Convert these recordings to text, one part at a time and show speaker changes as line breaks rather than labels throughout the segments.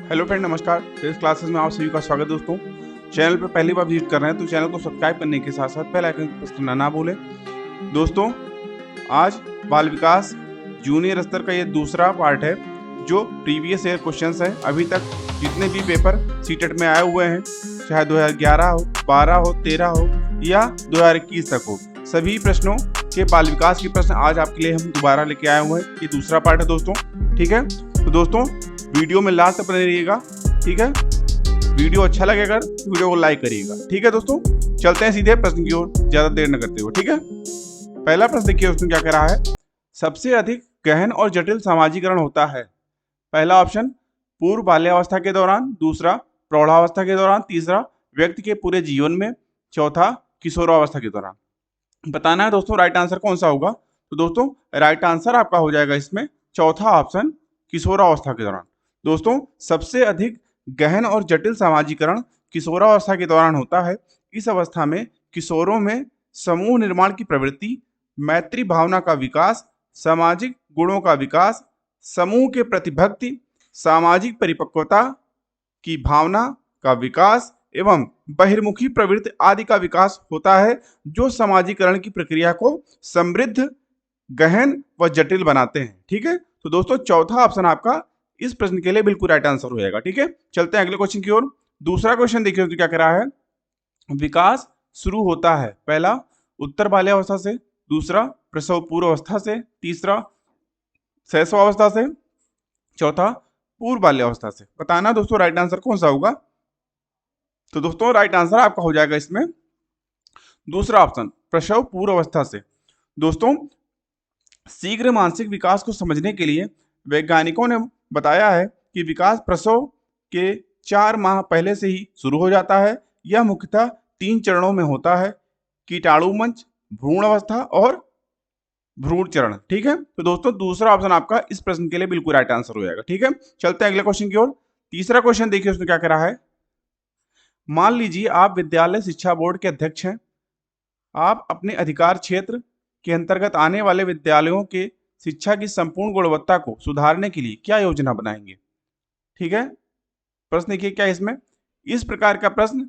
Hello friend, नमस्कार। इस classes में आप सभी का स्वागत दोस्तों। चैनल पर पहली बार विजिट कर रहे हैं तो चैनल को सब्सक्राइब करने के साथ साथ बेल आइकन को प्रेस करना ना भूलें। दोस्तों, आज बाल विकास जूनियर स्तर का ये दूसरा पार्ट है जो प्रीवियस ईयर क्वेश्चंस हैं। अभी तक जितने भी पेपर सीटेट में आए हुए हैं, चाहे 2011 हो, 12 हो, 13 हो या 2021 तक हो, सभी प्रश्नों के बाल विकास के प्रश्न आज आपके लिए हम दोबारा लेके आए हुए हैं। ये दूसरा पार्ट है दोस्तों, ठीक है। तो दोस्तों, वीडियो में लास्ट तक बने रहिएगा, ठीक है। वीडियो अच्छा लगेगा तो वीडियो को लाइक करिएगा, ठीक है दोस्तों। चलते हैं सीधे प्रश्न की ओर, ज्यादा देर न करते हुए, ठीक है। पहला प्रश्न देखिए उसमें क्या कह रहा है। सबसे अधिक गहन और जटिल सामाजिकरण होता है। पहला ऑप्शन पूर्व बाल्यावस्था के दौरान, दूसरा प्रौढ़ावस्था के दौरान, तीसरा व्यक्ति के पूरे जीवन में, चौथा किशोरावस्था के दौरान। बताना है दोस्तों राइट आंसर कौन सा होगा। तो दोस्तों, राइट आंसर आपका हो जाएगा इसमें चौथा ऑप्शन, किशोरावस्था के दौरान। दोस्तों, सबसे अधिक गहन और जटिल सामाजिकरण किशोरावस्था के दौरान होता है। इस अवस्था में किशोरों में समूह निर्माण की प्रवृत्ति, मैत्री भावना का विकास, सामाजिक गुणों का विकास, समूह के प्रति भक्ति, सामाजिक परिपक्वता की भावना का विकास एवं बहिर्मुखी प्रवृत्ति आदि का विकास होता है, जो समाजीकरण की प्रक्रिया को समृद्ध, गहन व जटिल बनाते हैं, ठीक है। तो दोस्तों, चौथा ऑप्शन आपका इस प्रश्न के लिए बिल्कुल राइट आंसर हो जाएगा, ठीक है। चलते हैं अगले क्वेश्चन की ओर। दूसरा क्वेश्चन देखिए तो क्या कह रहा है। विकास शुरू होता है पहला उत्तर बाल्यावस्था से, दूसरा प्रसव पूर्व अवस्था से, तीसरा शैशवावस्था से, चौथा पूर्व बाल्यावस्था से। बताना दोस्तों राइट आंसर कौन सा होगा। तो दोस्तों, राइट आंसर आपका हो जाएगा इसमें दूसरा ऑप्शन, प्रसव पूर्व अवस्था से। दोस्तों, शीघ्र मानसिक विकास को समझने के लिए वैज्ञानिकों ने बताया है कि विकास प्रसव के 4 माह पहले से ही शुरू हो जाता है। यह मुख्यतः 3 चरणों में होता है, कीटाणु मंच, भ्रूण अवस्था और भ्रूण चरण, ठीक है। तो दोस्तों, दूसरा ऑप्शन आपका इस प्रश्न के लिए बिल्कुल राइट आंसर हो जाएगा, ठीक है। चलते हैं अगले क्वेश्चन की ओर। तीसरा क्वेश्चन देखिए उसमें क्या कह रहा है। मान लीजिए आप विद्यालय शिक्षा बोर्ड के अध्यक्ष हैं। आप अपने अधिकार क्षेत्र के अंतर्गत आने वाले विद्यालयों के शिक्षा की संपूर्ण गुणवत्ता को सुधारने के लिए क्या योजना बनाएंगे, ठीक है। प्रश्न देखिए क्या इसमें, इस प्रकार का प्रश्न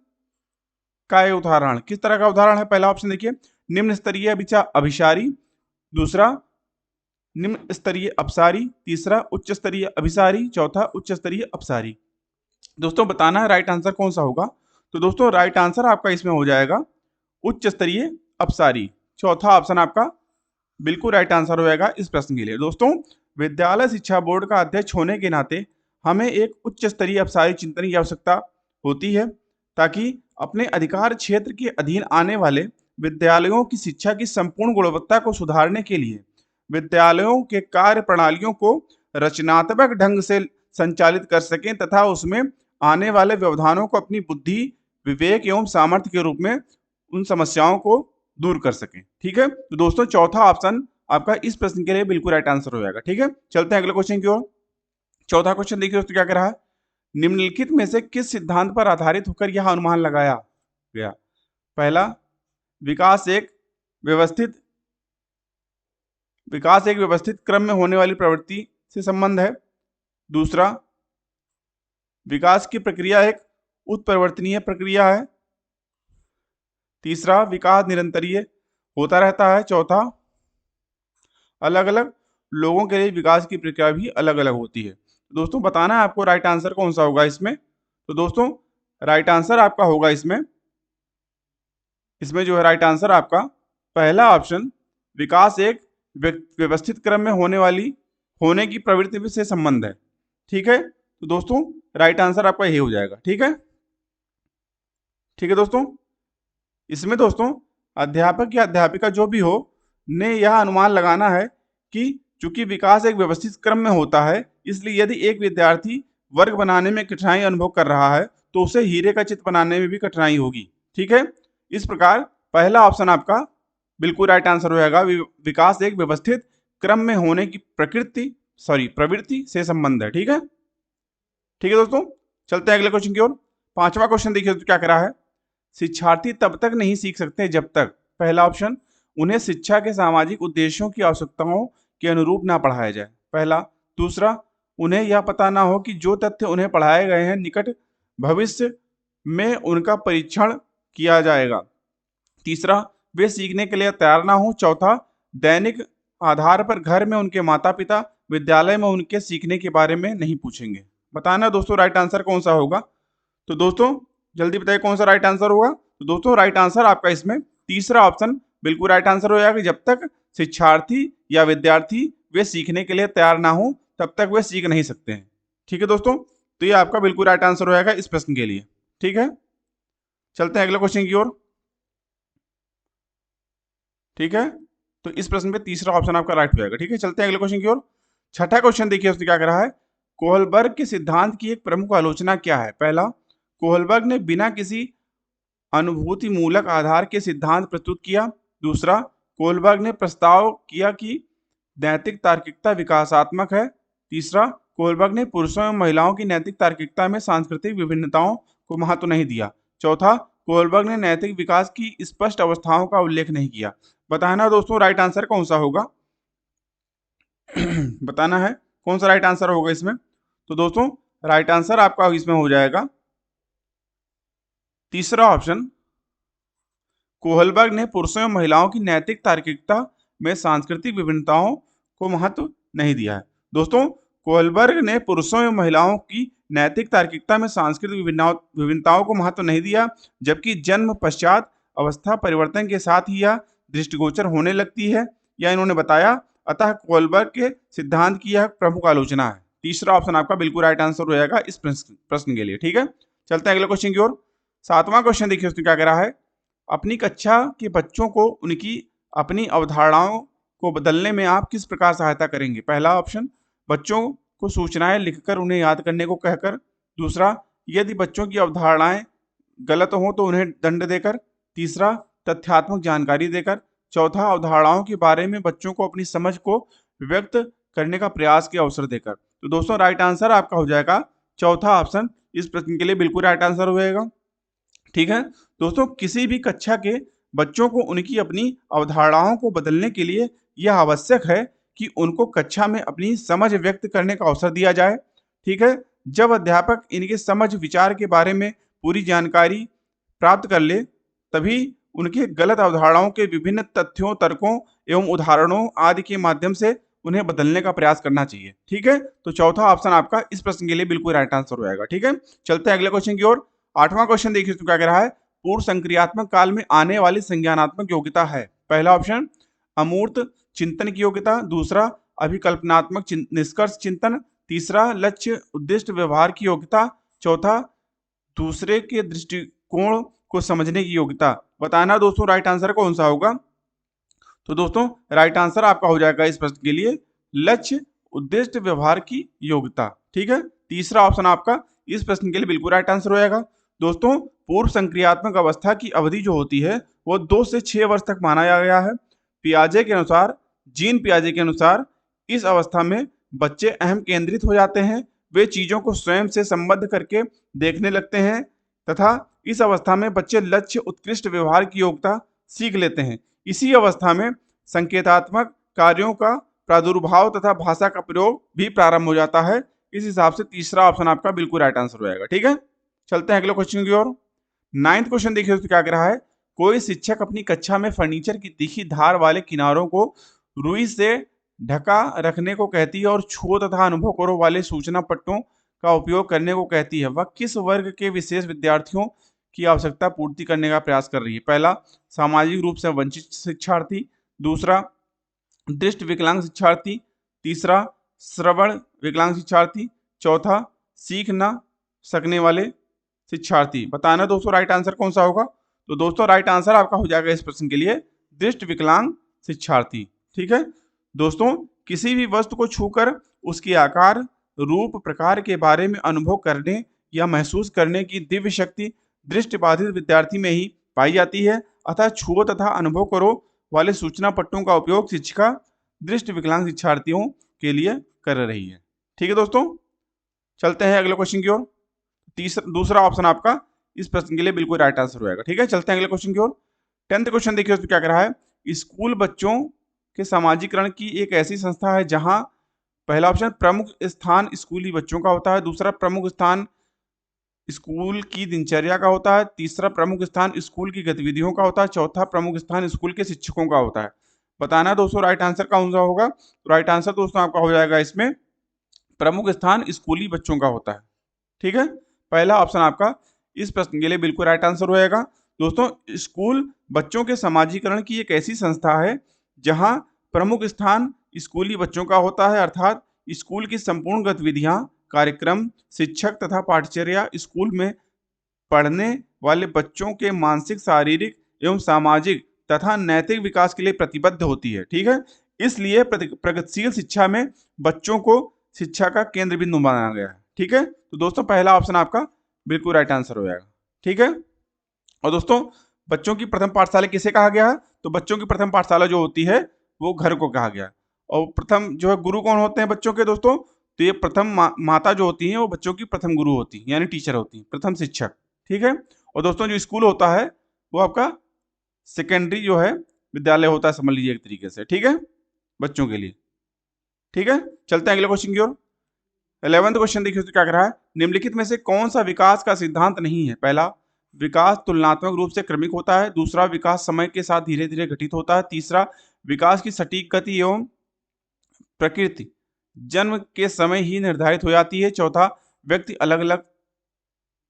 का एक उदाहरण, किस तरह का उदाहरण है। पहला ऑप्शन देखिए, निम्न स्तरीय अभिसारी, दूसरा निम्न स्तरीय अपसारी, तीसरा उच्च स्तरीय अभिसारी, चौथा उच्च स्तरीय अपसारी। दोस्तों, बताना है राइट आंसर कौन सा होगा। तो दोस्तों, राइट आंसर आपका इसमें हो जाएगा उच्च स्तरीय अपसारी। चौथा ऑप्शन आपका बिल्कुल राइट आंसर हो जाएगा इस प्रश्न के लिए। दोस्तों, विद्यालय शिक्षा बोर्ड का अध्यक्ष होने के नाते हमें एक उच्च स्तरीय अपसारी चिंतन की आवश्यकता होती है, ताकि अपने अधिकार क्षेत्र के अधीन आने वाले विद्यालयों की शिक्षा की संपूर्ण गुणवत्ता को सुधारने के लिए विद्यालयों के कार्य प्रणालियों को रचनात्मक ढंग से संचालित कर सकें तथा उसमें आने वाले व्यवधानों को अपनी बुद्धि, विवेक एवं सामर्थ्य के रूप में उन समस्याओं को दूर कर सकें, ठीक है। तो दोस्तों, चौथा ऑप्शन आपका इस प्रश्न के लिए बिल्कुल राइट आंसर हो जाएगा, ठीक है। चलते हैं अगले क्वेश्चन की ओर। चौथा क्वेश्चन देखिए दोस्तों क्या कह रहा है। निम्नलिखित में से किस सिद्धांत पर आधारित होकर यह अनुमान लगाया गया। पहला, विकास एक व्यवस्थित क्रम में होने वाली प्रवृत्ति से संबंध है। दूसरा, विकास की प्रक्रिया एक उत्परिवर्तनीय प्रक्रिया है। तीसरा, विकास निरंतरीय होता रहता है। चौथा, अलग अलग लोगों के लिए विकास की प्रक्रिया भी अलग अलग होती है। दोस्तों, बताना है आपको राइट आंसर कौन सा होगा इसमें। तो दोस्तों, राइट आंसर आपका होगा इसमें जो है राइट आंसर आपका पहला ऑप्शन, विकास एक व्यवस्थित क्रम में होने की प्रवृत्ति से संबंध है, ठीक है। तो दोस्तों, राइट आंसर आपका यही हो जाएगा, ठीक है। ठीक है दोस्तों, इसमें दोस्तों अध्यापक या अध्यापिका जो भी हो ने यह अनुमान लगाना है कि चूंकि विकास एक व्यवस्थित क्रम में होता है, इसलिए यदि एक विद्यार्थी वर्ग बनाने में कठिनाई अनुभव कर रहा है तो उसे हीरे का चित्र बनाने में भी कठिनाई होगी, ठीक है। इस प्रकार पहला ऑप्शन आपका बिल्कुल राइट आंसर हो जाएगा। विकास एक व्यवस्थित क्रम में होने की प्रवृत्ति से संबंध है, ठीक है। ठीक है दोस्तों, चलते हैं अगले क्वेश्चन की ओर। पांचवा क्वेश्चन देखिए तो क्या कह रहा है। शिक्षार्थी तब तक नहीं सीख सकते जब तक, पहला ऑप्शन, उन्हें शिक्षा के सामाजिक उद्देश्यों की आवश्यकताओं के अनुरूप ना पढ़ाया जाए। पहला, दूसरा, उन्हें यह पता ना हो कि जो तथ्य उन्हें पढ़ाए गए हैं निकट भविष्य में उनका परीक्षण किया जाएगा। तीसरा, वे सीखने के लिए तैयार ना हो। चौथा, दैनिक आधार पर घर में उनके माता पिता विद्यालय में उनके सीखने के बारे में नहीं पूछेंगे। बताना दोस्तों राइट आंसर कौन सा होगा। तो दोस्तों जल्दी बताइए कौन सा राइट आंसर होगा। तो दोस्तों राइट आंसर आपका इसमें तीसरा ऑप्शन बिल्कुल राइट आंसर हो जाएगा। जब तक शिक्षार्थी या विद्यार्थी वे सीखने के लिए तैयार ना हो तब तक वे सीख नहीं सकते हैं। ठीक है दोस्तों, तो ये आपका बिल्कुल राइट आंसर हो जाएगा इस प्रश्न के लिए। ठीक है, चलते हैं अगले क्वेश्चन की ओर। ठीक है, तो इस प्रश्न पे तीसरा ऑप्शन आपका राइट हो जाएगा। ठीक है, चलते हैं अगले क्वेश्चन की ओर। छठा क्वेश्चन देखिए उसने क्या करा है। कोहलबर्ग के सिद्धांत की एक प्रमुख आलोचना क्या है। पहला, कोहलबर्ग ने बिना किसी अनुभूति मूलक आधार के सिद्धांत प्रस्तुत किया। दूसरा, कोहलबर्ग ने प्रस्ताव किया कि नैतिक तार्किकता विकासात्मक है। तीसरा, कोहलबर्ग ने पुरुषों एवं महिलाओं की नैतिक तार्किकता में सांस्कृतिक विभिन्नताओं को महत्व नहीं दिया। चौथा, कोहलबर्ग ने नैतिक विकास की स्पष्ट अवस्थाओं का उल्लेख नहीं किया। बताना दोस्तों राइट आंसर कौन सा होगा। बताना है कौन सा राइट आंसर होगा इसमें। तो दोस्तों राइट आंसर आपका इसमें हो जाएगा तीसरा ऑप्शन, कोहलबर्ग ने पुरुषों एवं महिलाओं की नैतिक तार्किकता में सांस्कृतिक विभिन्नताओं को महत्व नहीं दिया है। दोस्तों कोहलबर्ग ने पुरुषों एवं महिलाओं की नैतिक तार्किकता में सांस्कृतिक विभिन्नताओं को महत्व नहीं दिया, जबकि जन्म पश्चात अवस्था परिवर्तन के साथ ही यह दृष्टिगोचर होने लगती है, यह इन्होंने बताया। अतः कोहलबर्ग के सिद्धांत की यह प्रमुख आलोचना है। तीसरा ऑप्शन आपका बिल्कुल राइट आंसर हो जाएगा इस प्रश्न के लिए। ठीक है, चलते हैं अगले क्वेश्चन की ओर। सातवां क्वेश्चन देखिए उसने क्या करा है। अपनी कक्षा के बच्चों को उनकी अपनी अवधारणाओं को बदलने में आप किस प्रकार सहायता करेंगे। पहला ऑप्शन, बच्चों को सूचनाएं लिखकर उन्हें याद करने को कहकर। दूसरा, यदि बच्चों की अवधारणाएं गलत हों तो उन्हें दंड देकर। तीसरा, तथ्यात्मक जानकारी देकर। चौथा, अवधारणाओं के बारे में बच्चों को अपनी समझ को व्यक्त करने का प्रयास के अवसर देकर। तो दोस्तों राइट आंसर आपका हो जाएगा चौथा ऑप्शन, इस प्रश्न के लिए बिल्कुल राइट आंसर हो जाएगा। ठीक है दोस्तों, किसी भी कक्षा के बच्चों को उनकी अपनी अवधारणाओं को बदलने के लिए यह आवश्यक है कि उनको कक्षा में अपनी समझ व्यक्त करने का अवसर दिया जाए। ठीक है, जब अध्यापक इनके समझ विचार के बारे में पूरी जानकारी प्राप्त कर ले तभी उनके गलत अवधारणाओं के विभिन्न तथ्यों, तर्कों एवं उदाहरणों आदि के माध्यम से उन्हें बदलने का प्रयास करना चाहिए। ठीक है, तो चौथा ऑप्शन आपका इस प्रश्न के लिए बिल्कुल राइट आंसर हो जाएगा। ठीक है, चलते हैं अगले क्वेश्चन की ओर। आठवां क्वेश्चन देखिए क्या कह रहा है। पूर्व संक्रियात्मक काल में आने वाली संज्ञानात्मक योग्यता है। पहला ऑप्शन, अमूर्त चिंतन की योग्यता। दूसरा, अभिकल्पनात्मक निष्कर्ष चिंतन। तीसरा, लक्ष्य उद्दिष्ट व्यवहार की योग्यता। चौथा, दूसरे के दृष्टिकोण को समझने की योग्यता। बताना दोस्तों राइट आंसर कौन सा होगा। तो दोस्तों राइट आंसर आपका हो जाएगा इस प्रश्न के लिए लक्ष्य उद्दिष्ट व्यवहार की योग्यता। ठीक है, तीसरा ऑप्शन आपका इस प्रश्न के लिए बिल्कुल राइट आंसर हो जाएगा। दोस्तों पूर्व संक्रियात्मक अवस्था की अवधि जो होती है वो 2 से 6 वर्ष तक माना गया है। पियाजे के अनुसार, जीन पियाजे के अनुसार इस अवस्था में बच्चे अहम केंद्रित हो जाते हैं, वे चीजों को स्वयं से संबद्ध करके देखने लगते हैं तथा इस अवस्था में बच्चे लक्ष्य उत्कृष्ट व्यवहार की योग्यता सीख लेते हैं। इसी अवस्था में संकेतात्मक कार्यों का प्रादुर्भाव तथा भाषा का प्रयोग भी प्रारंभ हो जाता है। इस हिसाब से तीसरा ऑप्शन आपका बिल्कुल राइट आंसर हो जाएगा। ठीक है, चलते हैं अगले क्वेश्चन की ओर। 9th क्वेश्चन देखिए उसमें क्या कह रहा है। कोई शिक्षक अपनी कक्षा में फर्नीचर की तीखी धार वाले किनारों को रुई से ढका रखने को कहती है और छुओ तथा अनुभव करो वाले सूचना पट्टों का उपयोग करने को कहती है। वह किस वर्ग के विशेष विद्यार्थियों की आवश्यकता पूर्ति करने का प्रयास कर रही है। पहला, सामाजिक रूप से वंचित शिक्षार्थी। दूसरा, दृष्टि विकलांग शिक्षार्थी। तीसरा, श्रवण विकलांग शिक्षार्थी। चौथा, सीख न सकने वाले शिक्षार्थी। बताना दोस्तों राइट आंसर कौन सा होगा। तो दोस्तों राइट आंसर आपका हो जाएगा इस प्रश्न के लिए दृष्टि विकलांग शिक्षार्थी। ठीक है दोस्तों, किसी भी वस्तु को छूकर उसके आकार, रूप, प्रकार के बारे में अनुभव करने या महसूस करने की दिव्य शक्ति दृष्टि बाधित विद्यार्थी में ही पाई जाती है। अतः छुओ तथा अनुभव करो वाले सूचना पट्टों का उपयोग शिक्षिका दृष्टि विकलांग शिक्षार्थियों के लिए कर रही है। ठीक है दोस्तों, चलते हैं अगले क्वेश्चन की ओर। दूसरा ऑप्शन आपका इस प्रश्न के लिए बिल्कुल राइट आंसर हो जाएगा। ठीक है, चलते हैं अगले क्वेश्चन की ओर। 10th क्वेश्चन देखिए उसमें क्या कह रहा है। स्कूल बच्चों के समाजीकरण की एक ऐसी संस्था है जहां पहला ऑप्शन प्रमुख स्थान स्कूली बच्चों का होता है, दूसरा प्रमुख स्थान स्कूल की दिनचर्या का होता है, तीसरा प्रमुख स्थान स्कूल की गतिविधियों का होता है, चौथा प्रमुख स्थान स्कूल के शिक्षकों का होता है। बताना दोस्तों राइट आंसर कौन सा होगा। तो राइट आंसर दोस्तों आपका हो जाएगा इसमें प्रमुख स्थान स्कूली बच्चों का होता है। ठीक है, पहला ऑप्शन आपका इस प्रश्न के लिए बिल्कुल राइट आंसर होएगा। दोस्तों स्कूल बच्चों के समाजीकरण की एक ऐसी संस्था है जहां प्रमुख स्थान स्कूली बच्चों का होता है, अर्थात स्कूल की संपूर्ण गतिविधियां, कार्यक्रम, शिक्षक तथा पाठचर्या स्कूल में पढ़ने वाले बच्चों के मानसिक, शारीरिक एवं सामाजिक तथा नैतिक विकास के लिए प्रतिबद्ध होती है। ठीक है, इसलिए प्रगतिशील शिक्षा में बच्चों को शिक्षा का केंद्र बिंदु बनाया गया है। ठीक है, तो दोस्तों पहला ऑप्शन आपका बिल्कुल राइट आंसर हो जाएगा। ठीक है, और दोस्तों बच्चों की प्रथम पाठशाला किसे कहा गया है। तो बच्चों की प्रथम पाठशाला जो होती है वो घर को कहा गया। और प्रथम जो है गुरु कौन होते हैं बच्चों के दोस्तों। तो ये प्रथम माता जो होती हैं वो बच्चों की प्रथम गुरु होती है, यानी टीचर होती है, प्रथम शिक्षक। ठीक है, और दोस्तों जो स्कूल होता है वो आपका सेकेंडरी जो है विद्यालय होता है, समझ लीजिए एक तरीके से। ठीक है, बच्चों के लिए। ठीक है, चलते हैं अगले क्वेश्चन की ओर। 11वां क्वेश्चन देखिए क्या कर रहा है। निम्नलिखित में से कौन सा विकास का सिद्धांत नहीं है। पहला, विकास तुलनात्मक रूप से क्रमिक होता है, दूसरा विकास समय के साथ धीरे धीरे घटित होता है, तीसरा विकास की सटीक गति एवं प्रकृति जन्म के समय ही निर्धारित हो जाती है, चौथा व्यक्ति अलग अलग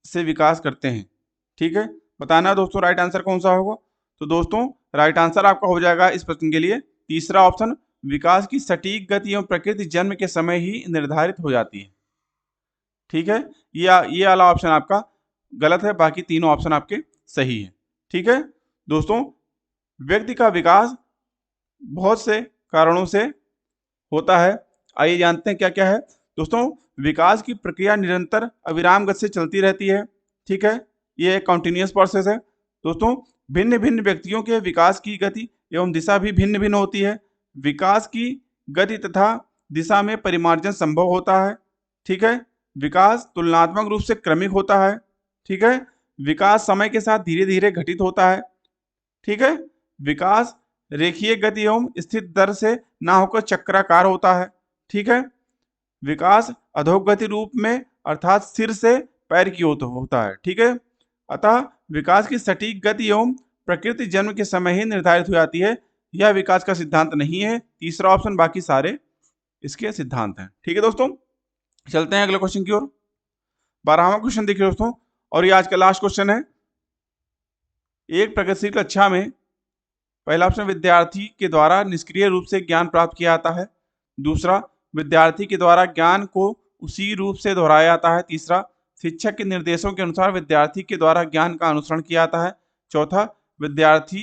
से विकास करते हैं। ठीक है, बताना दोस्तों राइट आंसर कौन सा होगा। तो दोस्तों राइट आंसर आपका हो जाएगा इस प्रश्न के लिए तीसरा ऑप्शन, विकास की सटीक गति एवं प्रकृति जन्म के समय ही निर्धारित हो जाती है। ठीक है, ये वाला ऑप्शन आपका गलत है, बाकी तीनों ऑप्शन आपके सही है। ठीक है दोस्तों, व्यक्ति का विकास बहुत से कारणों से होता है। आइए जानते हैं क्या क्या है। दोस्तों विकास की प्रक्रिया निरंतर अविराम गति से चलती रहती है। ठीक है, ये एक कॉन्टिन्यूअस प्रोसेस है। दोस्तों भिन्न भिन्न व्यक्तियों के विकास की गति एवं दिशा भी भिन्न भिन्न होती है। विकास की गति तथा दिशा में परिमार्जन संभव होता है। ठीक है, विकास तुलनात्मक रूप से क्रमिक होता है। ठीक है, विकास समय के साथ धीरे धीरे घटित होता है। ठीक है, विकास रेखीय गति एवं स्थिर दर से ना होकर चक्राकार होता है। ठीक है, विकास अधोगति रूप में अर्थात सिर से पैर की ओर होता है। ठीक है, अतः विकास की सटीक गति एवं प्रकृति जन्म के समय ही निर्धारित हो जाती है। यह विकास का सिद्धांत नहीं है। तीसरा ऑप्शन, बाकी सारे इसके सिद्धांत हैं। ठीक है दोस्तों, चलते हैं अगले क्वेश्चन की ओर। 12वां क्वेश्चन देखिए दोस्तों, और ये आज का लास्ट क्वेश्चन है। एक प्रगतिशील कक्षा में पहला ऑप्शन, विद्यार्थी के द्वारा निष्क्रिय रूप से ज्ञान प्राप्त किया जाता है, दूसरा विद्यार्थी के द्वारा ज्ञान को उसी रूप से दोहराया जाता है, तीसरा शिक्षक के निर्देशों के अनुसार विद्यार्थी के द्वारा ज्ञान का अनुसरण किया जाता है, चौथा विद्यार्थी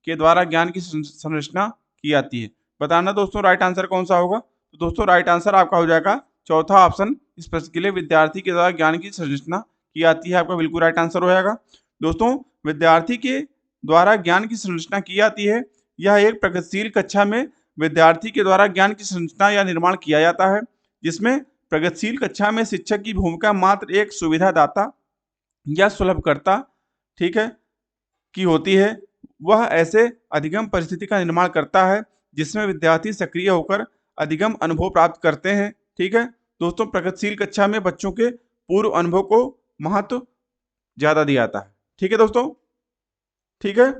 के द्वारा ज्ञान की संरचना की जाती है। बताना दोस्तों राइट आंसर कौन सा होगा। तो दोस्तों राइट आंसर आपका हो जाएगा चौथा ऑप्शन, इस प्रश्न के लिए विद्यार्थी के द्वारा ज्ञान की संरचना की जाती है, आपका बिल्कुल राइट आंसर हो जाएगा। दोस्तों विद्यार्थी के द्वारा ज्ञान की संरचना की जाती है। यह एक प्रगतिशील कक्षा में विद्यार्थी के द्वारा ज्ञान की संरचना या निर्माण किया जाता है, जिसमें प्रगतिशील कक्षा में शिक्षक की भूमिका मात्र एक सुविधादाता या सुलभकर्ता, ठीक है, की होती है। वह ऐसे अधिगम परिस्थिति का निर्माण करता है जिसमें विद्यार्थी सक्रिय होकर अधिगम अनुभव प्राप्त करते हैं। ठीक है दोस्तों, प्रगतिशील कक्षा में बच्चों के पूर्व अनुभव को महत्व ज्यादा दिया जाता है। ठीक है दोस्तों, ठीक है,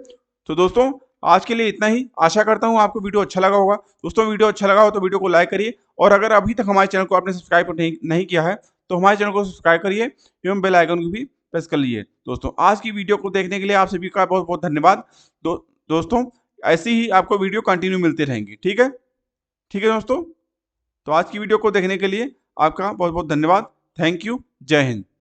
तो दोस्तों आज के लिए इतना ही। आशा करता हूं आपको वीडियो अच्छा लगा होगा। दोस्तों वीडियो अच्छा लगा हो तो वीडियो को लाइक करिए, और अगर अभी तक हमारे चैनल को आपने सब्सक्राइब नहीं किया है तो हमारे चैनल को सब्सक्राइब करिए एवं बेल आइकन को भी प्रेस कर लीजिए। दोस्तों आज की वीडियो को देखने के लिए आप सभी का बहुत बहुत धन्यवाद। दोस्तों ऐसी ही आपको वीडियो कंटिन्यू मिलती रहेंगी। ठीक है दोस्तों, तो आज की वीडियो को देखने के लिए आपका बहुत बहुत धन्यवाद। थैंक यू, जय हिंद।